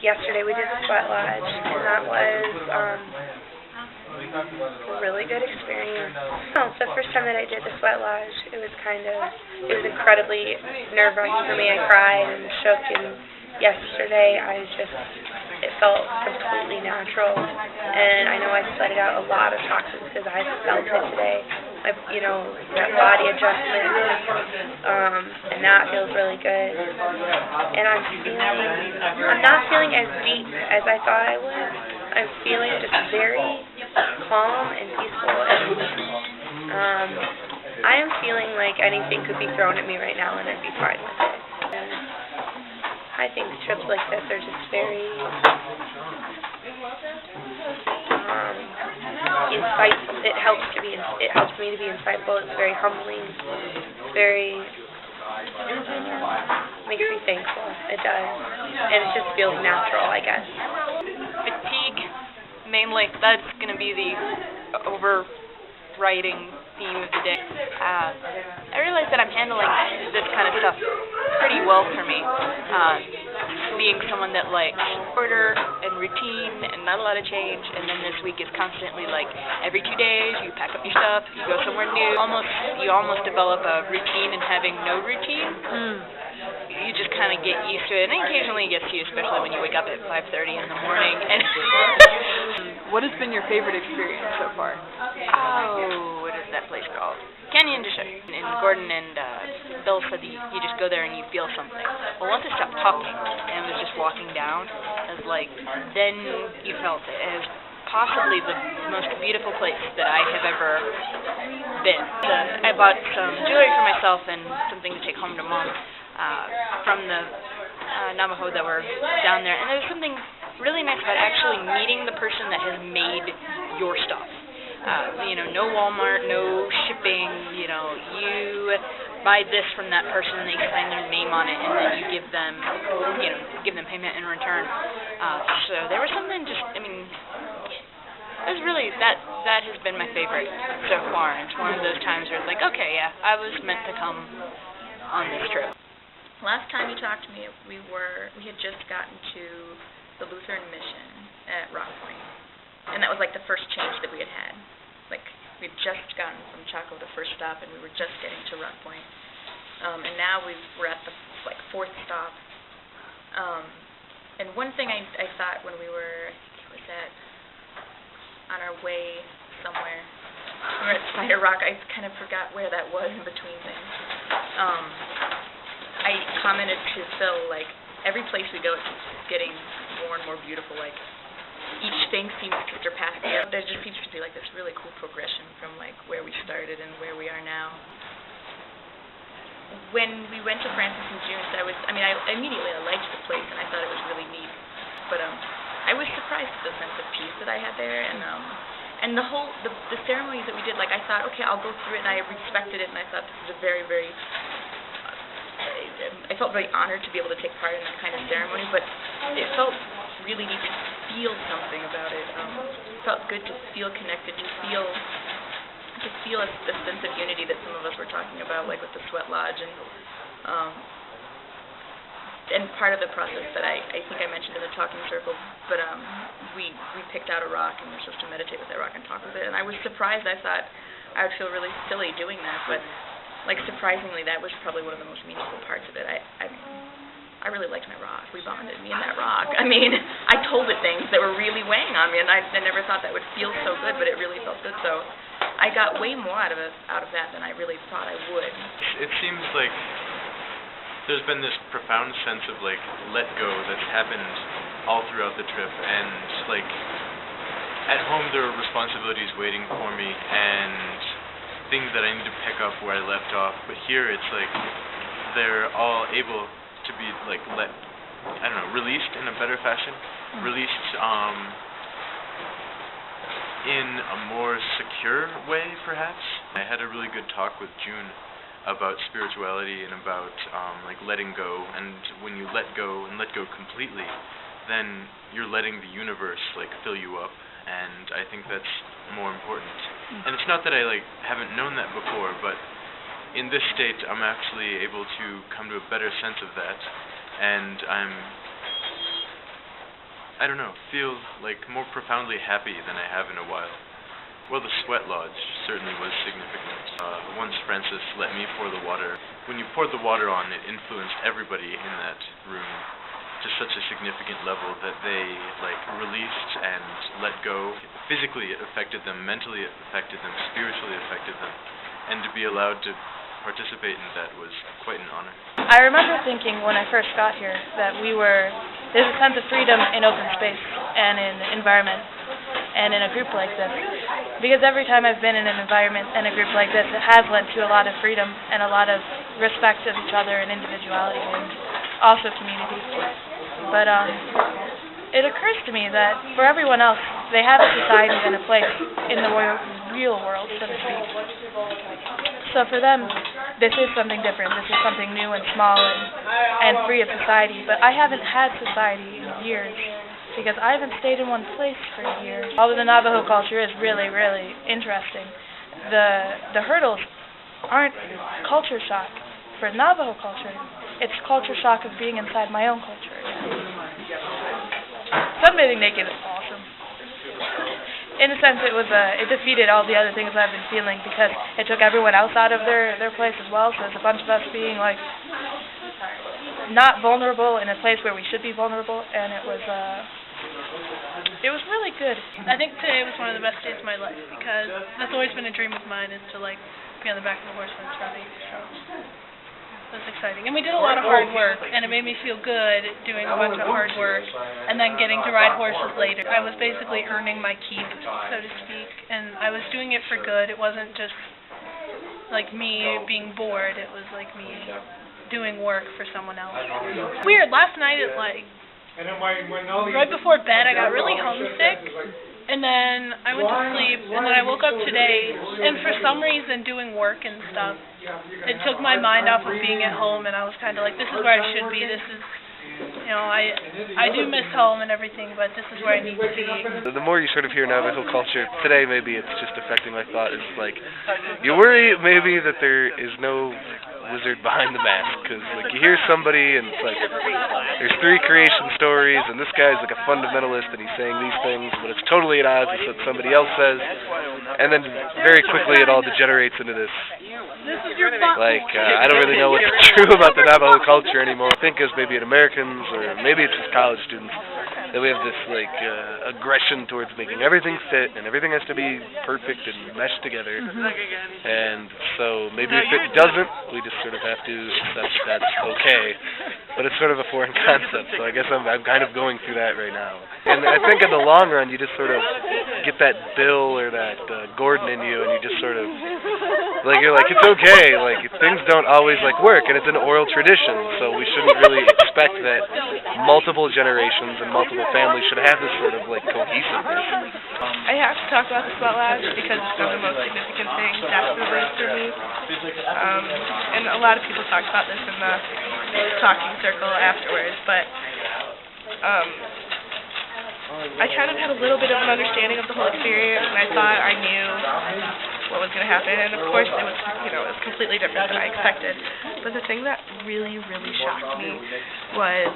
yesterday we did the sweat lodge, and that was a really good experience. It's the first time that I did the sweat lodge. It was incredibly nerve-wracking for me. I cried and shook, and yesterday it felt completely natural, and I know I sweated out a lot of toxins because I felt it today. That body adjustment, and that feels really good. And I'm not feeling as deep as I thought I would. I'm feeling just very calm and peaceful, and I am feeling like anything could be thrown at me right now and I'd be fine with it. And I think trips like this are just very insightful. It helps me to be insightful. It's very humbling. It's very makes me thankful. It does, and it just feels natural, I guess. Fatigue, mainly. That's going to be the overriding theme of the day. I realize that I'm handling this kind of stuff pretty well for me. Being someone that likes order and routine and not a lot of change, and then this week is constantly like every 2 days you pack up your stuff, you go somewhere new. You almost develop a routine in having no routine. You just kind of get used to it, and occasionally it gets to you, especially when you wake up at 5:30 in the morning. And what has been your favorite experience so far? What is that place called? Canyon District. And Gordon and Bill said that you just go there and you feel something. Well, once I stopped talking and was just walking down, it was like, then you felt it. It was possibly the most beautiful place that I have ever been. I bought some jewelry for myself and something to take home to Mom from the Navajo that were down there. And there was something really nice about actually meeting the person that has made your stuff. No Walmart, no shipping, you buy this from that person and they sign their name on it and then you give them payment in return. So there was something it was really, that has been my favorite so far. It's one of those times where it's like, okay, yeah, I was meant to come on this trip. Last time you talked to me, we had just gotten to the Lutheran mission at Rock Point. And that was like the first change that we had had. Like, we'd just gotten from Chaco, the first stop, and we were just getting to Rock Point. And now we're at the fourth stop. And one thing I thought when we were, on our way somewhere, we were at Spider Rock. I kind of forgot where that was in between things. I commented to Phil, every place we go, it's getting more and more beautiful. Each thing seems to surpass the other. There just seems to be this really cool progression from where we started and where we are now. When we went to Francis and June's, I immediately liked the place and I thought it was really neat. But I was surprised at the sense of peace that I had there, and the ceremonies that we did. I thought, okay, I'll go through it, and I respected it, and I thought this is a very, very. I felt very honored to be able to take part in that kind of ceremony, but it felt really neat to feel something about it. It felt good to feel connected, to feel a sense of unity that some of us were talking about, with the sweat lodge, and part of the process that I think I mentioned in the talking circle, but we picked out a rock and we're supposed to meditate with that rock and talk with it, and I was surprised. I thought I would feel really silly doing that, but surprisingly, that was probably one of the most meaningful parts of it. I really liked my rock. We bonded, me and that rock. I told it things that were really weighing on me, and I never thought that would feel so good, but it really felt good. So I got way more out of that than I really thought I would. It seems like there's been this profound sense of let go that's happened all throughout the trip, and at home there are responsibilities waiting for me and things that I need to pick up where I left off, but here it's they're all able to be released in a better fashion, released in a more secure way perhaps. I had a really good talk with June about spirituality and about letting go, and when you let go and let go completely, then you're letting the universe fill you up, and I think that's more important. And it's not that I haven't known that before, but in this state I'm actually able to come to a better sense of that, and I don't know, feel like more profoundly happy than I have in a while. Well, the sweat lodge certainly was significant. Once Francis let me pour the water. When you poured the water on, it influenced everybody in that room to such a significant level that they released and let go. Physically it affected them, mentally it affected them, spiritually it affected them. And to be allowed to participate in that was quite an honor. I remember thinking when I first got here that there's a sense of freedom in open space and in environment and in a group like this. Because every time I've been in an environment and a group like this, it has led to a lot of freedom and a lot of respect of each other and individuality and also community. But it occurs to me that for everyone else, they have a society and a place in the real world, so to speak. So for them, this is something different. This is something new and small and free of society. But I haven't had society in years because I haven't stayed in one place for years. Although the Navajo culture is really, really interesting, the hurdles aren't culture shock. For Navajo culture, it's culture shock of being inside my own culture again. Sunbathing naked is awesome. In a sense, it defeated all the other things I've been feeling because it took everyone else out of their place as well. So there's a bunch of us being not vulnerable in a place where we should be vulnerable, and it was really good. I think today was one of the best days of my life because that's always been a dream of mine, is to be on the back of a horse when it's running. So it was exciting. And we did a lot of hard work, and it made me feel good doing a bunch of hard work and then getting to ride horses later. I was basically earning my keep, so to speak, and I was doing it for good. It wasn't just me being bored. It was me doing work for someone else. Weird. Last night at right before bed, I got really homesick. And then I went to sleep, and then I woke up today, and for some reason doing work and stuff, it took my mind off of being at home, and I was kind of this is where I should be, this is, I do miss home and everything, but this is where I need to be. The more you sort of hear Navajo culture, today maybe it's just affecting my thought, is you worry maybe that there is no wizard behind the mask, because you hear somebody and it's there's three creation stories and this guy's a fundamentalist and he's saying these things, but it's totally at odds with what somebody else says, and then very quickly it all degenerates into this I don't really know what's true about the Navajo culture anymore. I think as maybe at Americans, or maybe it's just college students, that we have this aggression towards making everything fit and everything has to be perfect and meshed together. And so maybe if it doesn't, we just sort of have to accept that that's okay. But it's sort of a foreign concept, so I guess I'm kind of going through that right now. And I think in the long run, you just sort of get that Bill or that Gordon in you, and you just sort of you're it's okay. Things don't always work, and it's an oral tradition, so we shouldn't really expect that multiple generations and multiple families should have this sort of cohesiveness. I have to talk about the sweat lodge because it's one of the most significant things, definitely for me. And a lot of people talked about this in the talking circle afterwards, but I kind of had a little bit of an understanding of the whole experience, and I thought I knew what was going to happen, and of course it was, it was completely different than I expected. But the thing that really, really shocked me was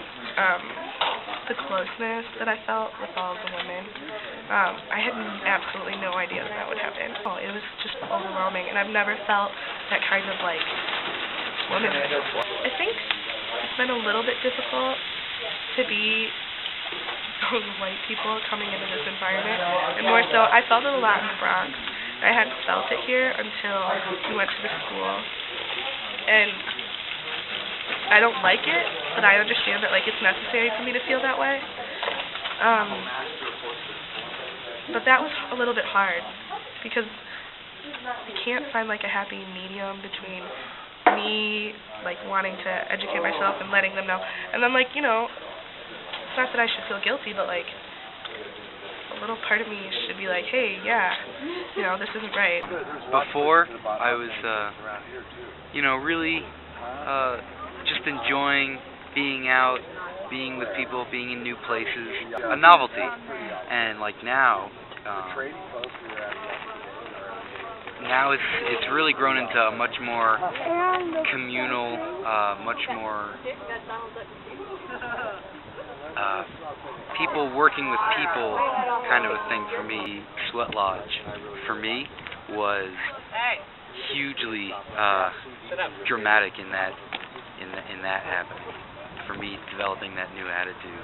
the closeness that I felt with all of the women. I had absolutely no idea that would happen. It was just overwhelming, and I've never felt that kind of womanhood before. I think it's been a little bit difficult to be those white people coming into this environment, and more so, I felt it a lot in the Bronx. I hadn't felt it here until we went to the school, and I don't like it, but I understand that it's necessary for me to feel that way. But that was a little bit hard because I can't find a happy medium between me wanting to educate myself and letting them know, and then it's not that I should feel guilty, but a little part of me should be hey, yeah, this isn't right. Before, I was, really just enjoying being out, being with people, being in new places, a novelty. And now, it's really grown into a much more communal, much more people working with people kind of a thing for me. Sweat Lodge for me was hugely dramatic in that happening. For me, developing that new attitude.